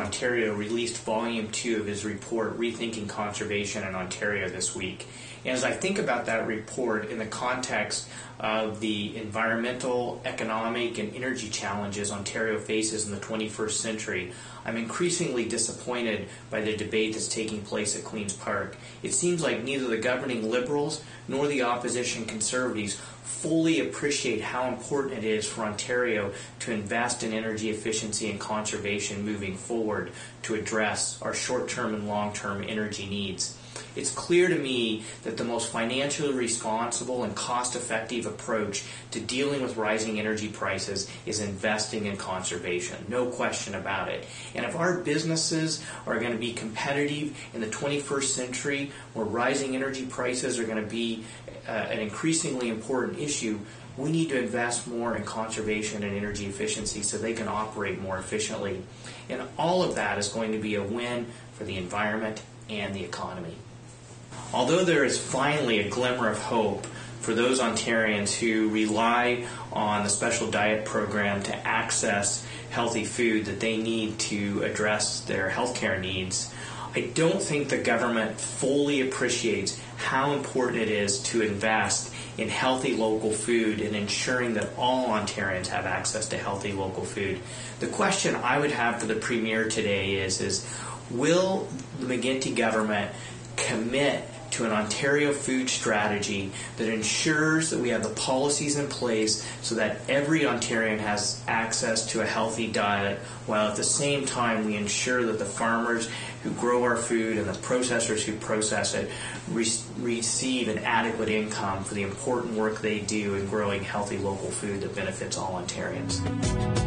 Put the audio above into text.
Ontario released Volume 2 of his report, Rethinking Conservation in Ontario, this week. And as I think about that report in the context of the environmental, economic, and energy challenges Ontario faces in the 21st century, I'm increasingly disappointed by the debate that's taking place at Queen's Park. It seems like neither the governing Liberals nor the opposition Conservatives fully appreciate how important it is for Ontario to invest in energy efficiency and conservation moving forward to address our short-term and long-term energy needs. It's clear to me that the most financially responsible and cost-effective approach to dealing with rising energy prices is investing in conservation. No question about it. And if our businesses are going to be competitive in the 21st century, where rising energy prices are going to be an increasingly important issue, we need to invest more in conservation and energy efficiency so they can operate more efficiently. And all of that is going to be a win for the environment and the economy. Although there is finally a glimmer of hope for those Ontarians who rely on the special diet program to access healthy food that they need to address their healthcare needs, I don't think the government fully appreciates how important it is to invest in healthy local food and ensuring that all Ontarians have access to healthy local food. The question I would have for the Premier today is will the McGuinty government commit to an Ontario food strategy that ensures that we have the policies in place so that every Ontarian has access to a healthy diet, while at the same time we ensure that the farmers who grow our food and the processors who process it receive an adequate income for the important work they do in growing healthy local food that benefits all Ontarians.